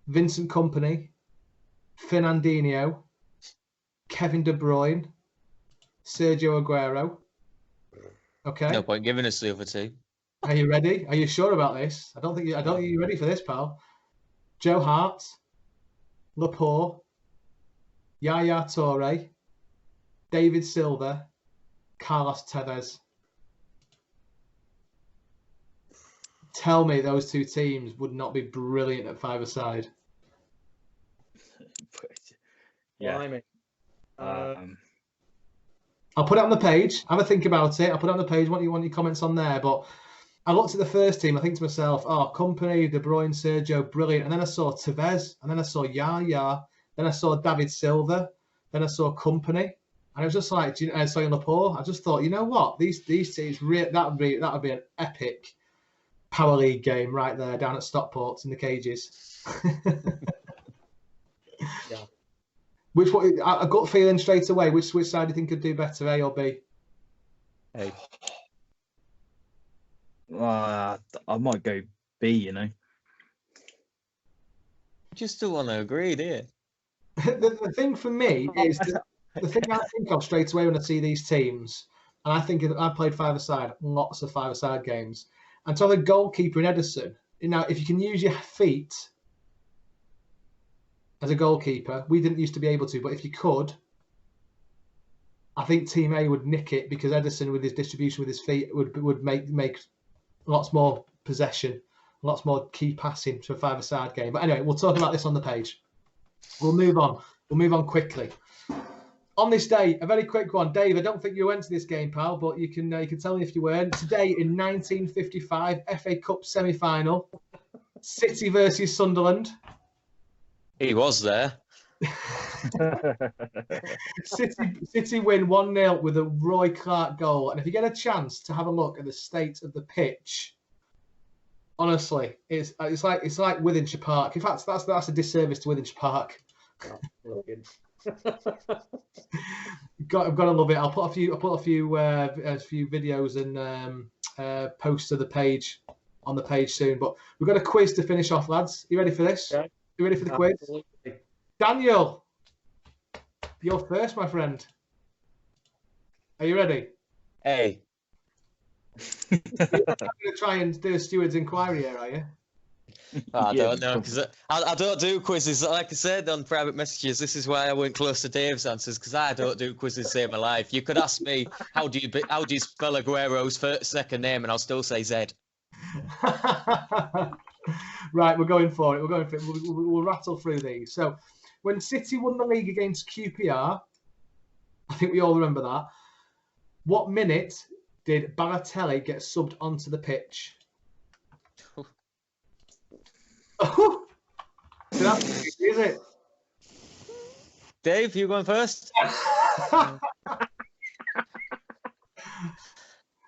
Vincent Kompany, Fernandinho, Kevin De Bruyne, Sergio Aguero. Okay. No point giving us the other 2. Are you ready? Are you sure about this? I don't think you're ready for this, pal. Joe Hart, Laporte, Yaya Toure, David Silva, Carlos Tevez. Tell me those two teams would not be brilliant at five-a-side. Yeah. I'll put it on the page. Have a think about it. I'll put it on the page. What do you want your comments on there? But I looked at the first team. I think to myself, Company, De Bruyne, Sergio, brilliant. And then I saw Tevez. And then I saw Yaya. Then I saw David Silva. Then I saw Company. And I was just like, sorry, Laporte. I just thought, you know what? These teams, that would be an epic Power League game right there down at Stockport in the cages. Yeah. A gut feeling straight away. Which side do you think could do better, A or B? A. I might go B. You know. Just still want to agree, do you? The thing for me is the thing I think of straight away when I see these teams, and I think I played five-a-side, lots of five-a-side games, and to have a goalkeeper in Ederson. If you can use your feet as a goalkeeper, we didn't used to be able to, but if you could, I think Team A would nick it because Ederson, with his distribution with his feet, would make lots more possession, lots more key passing to a five-a-side game. But anyway, we'll talk about this on the page. We'll move on. We'll move on quickly. On this day, a very quick one. Dave, I don't think you went to this game, pal, but you can tell me if you weren't. Today in 1955, FA Cup semi-final, City versus Sunderland. He was there. City win 1-0 with a Roy Clark goal. And if you get a chance to have a look at the state of the pitch, honestly, it's like Withenshaw Park. In fact, that's a disservice to Withenshaw Park. Oh, brilliant. I've got to love it. I'll put a few videos and posts to the page on the page soon. But we've got a quiz to finish off, lads. You ready for this? Okay. You ready for the quiz? Absolutely. Daniel, you're first, my friend. Are you ready? Hey. You're not going to try and do a steward's inquiry here, are you? I don't know, because I don't do quizzes. Like I said on private messages, this is why I went close to Dave's answers, because I don't do quizzes save my life. You could ask me, how do you spell Aguero's second name, and I'll still say Z. Right, we're going for it. We'll rattle through these. So, when City won the league against QPR, I think we all remember that. What minute did Balotelli get subbed onto the pitch? That's easy, is it? Dave, you going first?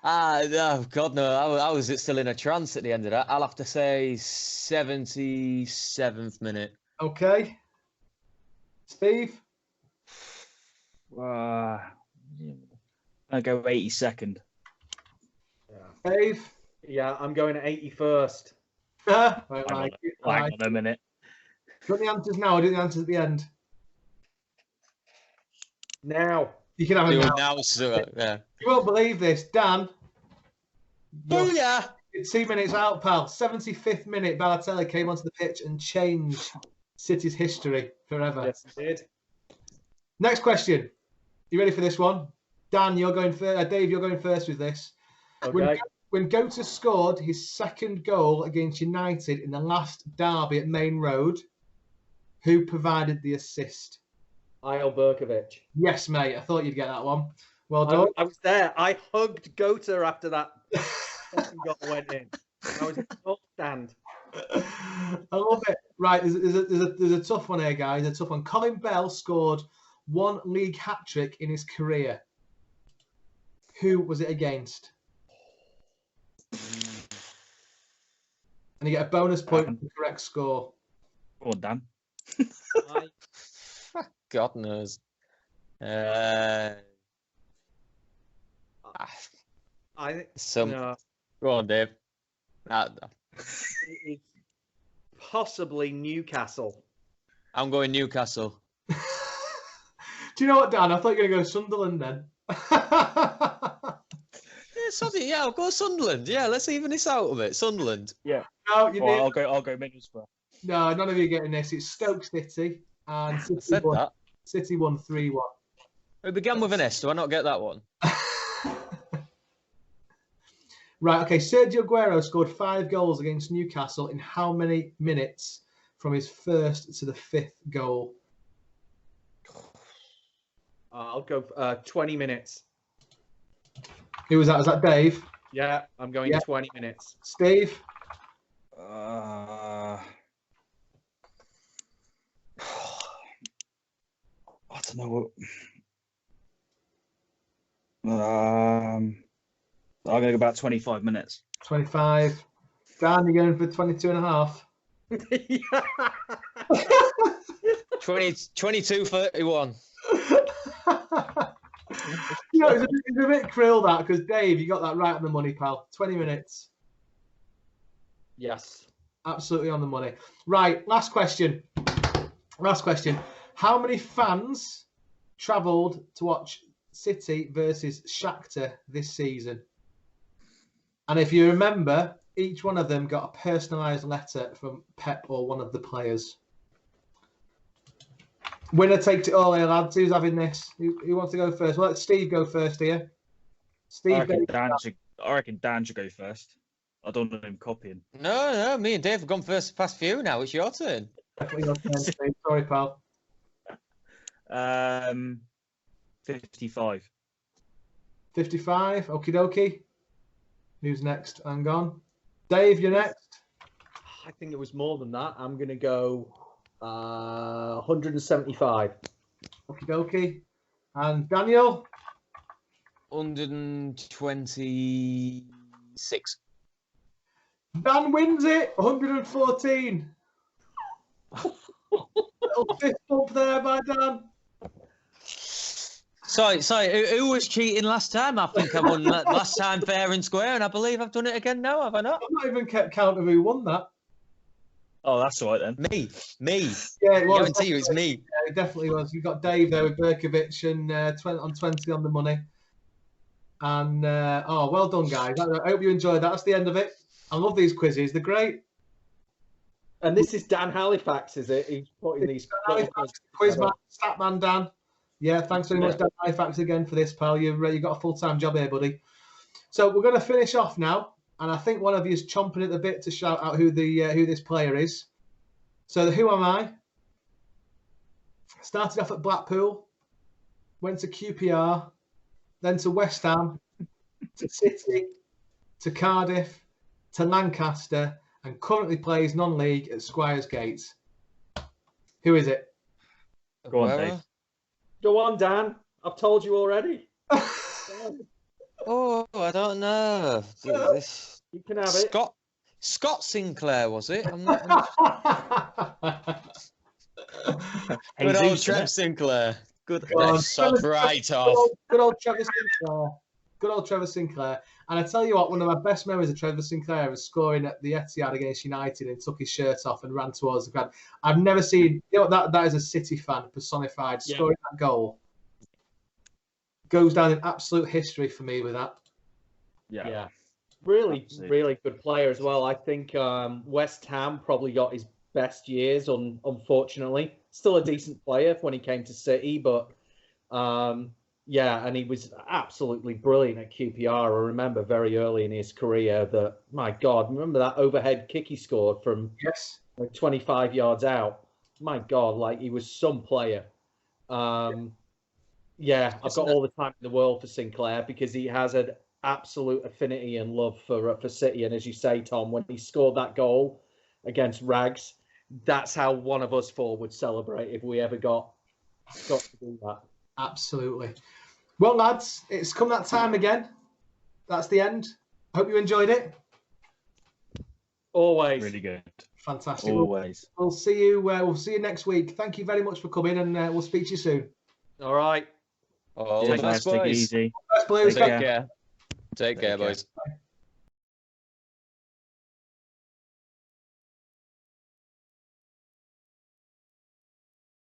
No, God, no. I was still in a trance at the end of that. I'll have to say 77th minute. Okay. Steve? I go 82nd. Dave? Yeah, I'm going at 81st. Hang on a minute. Do you want the answers now or do the answers at the end? Now. You can have it now. Yeah. You won't believe this. Dan. Booyah! 2 minutes out, pal. 75th minute, Balotelli came onto the pitch and changed City's history forever. Yes, he did. Next question. You ready for this one? Dan, you're going first. Dave, you're going first with this. Okay. When Gota scored his second goal against United in the last derby at Main Road, who provided the assist? Eyal Berkovic. Yes, mate. I thought you'd get that one. Well done. I was there. I hugged Gota after that second goal went in. I was in the stand. I love it. Right, there's a tough one here, guys. A tough one. Colin Bell scored one league hat-trick in his career. Who was it against? And you get a bonus point for the correct score. Go on, Dan. God knows. I think no. Go on, Dave. It's possibly Newcastle. I'm going Newcastle. Do you know what, Dan? I thought you were going to go Sunderland then. Yeah, I'll go Sunderland. Yeah, let's even this out of it. Sunderland. Yeah. No, you did. I'll go Middlesbrough. No, none of you are getting this. It's Stoke City, and City won 3-1. It began with an S. Do I not get that one? Right, okay. Sergio Aguero scored 5 goals against Newcastle in how many minutes from his first to the 5th goal? I'll go 20 minutes. Who was that? Was that Dave? Yeah, I'm going 20 minutes. Steve? I don't know. I'm going to go about 25 minutes. 25. Dan, you're going for 22 and a half. 22:31. It's a bit krill that, because Dave, you got that right on the money, pal. 20 minutes. Yes. Absolutely on the money. Right, last question. How many fans travelled to watch City versus Shakhtar this season? And if you remember, each one of them got a personalised letter from Pep or one of the players. Winner takes it all here, lads. Who's having this? Who wants to go first? Well, let Steve go first here. Steve, I reckon Dan should go first. I don't want him copying. No, me and Dave have gone first the past few. Now it's your turn. Definitely your turn, Steve. Sorry, pal. 55. 55. Okie dokie. Who's next? Hang on. Dave, you're next. I think it was more than that. I'm going to go 175. Okie dokie. And Daniel? 126. Dan wins it. 114. Little fist bump there by Dan. Sorry. Who was cheating last time? I think I won last time fair and square, and I believe I've done it again now, have I not? I've not even kept count of who won that. Oh, that's all right then. Me. Yeah, it was. I guarantee you it's me. Yeah, it definitely was. You got Dave there with Berkovic and 20 on the money. And, well done, guys. I hope you enjoyed that. That's the end of it. I love these quizzes. They're great. And this is Dan Halifax, is it? He's putting these Quizman, Statman Dan. Yeah, thanks very much, Dan Halifax, again for this, pal. You've got a full-time job here, buddy. So we're going to finish off now, and I think one of you is chomping at the bit to shout out who this player is. So who am I? Started off at Blackpool, went to QPR, then to West Ham, to City, to Cardiff, to Lancaster, and currently plays non-league at Squires Gate. Who is it? Go on, Dave. Go on, Dan. I've told you already. Oh, I don't know. You can have it. Scott Sinclair, was it? I'm not. Good old Trev Sinclair. Good sod right off. Good old Trevor Sinclair. Good old Trevor Sinclair. And I tell you what, one of my best memories of Trevor Sinclair was scoring at the Etihad against United and took his shirt off and ran towards the crowd. I've never seen, that is a City fan personified. Scoring that goal goes down in absolute history for me with that. Yeah. Really good player as well. I think West Ham probably got his best years, unfortunately. Still a decent player when he came to City, but and he was absolutely brilliant at QPR. I remember very early in his career that, my God, remember that overhead kick he scored from 25 yards out? My God, he was some player. I've got all the time in the world for Sinclair because he has an absolute affinity and love for City. And as you say, Tom, when he scored that goal against Rags, that's how one of us four would celebrate if we ever got to do that. Absolutely. Well, lads, it's come that time again. That's the end. Hope you enjoyed it. Always. Really good. Fantastic. Always. We'll see you. We'll see you next week. Thank you very much for coming, and we'll speak to you soon. All right. All the best, boys. Take it easy. Best, Blues. Take care. Take care, boys. Bye.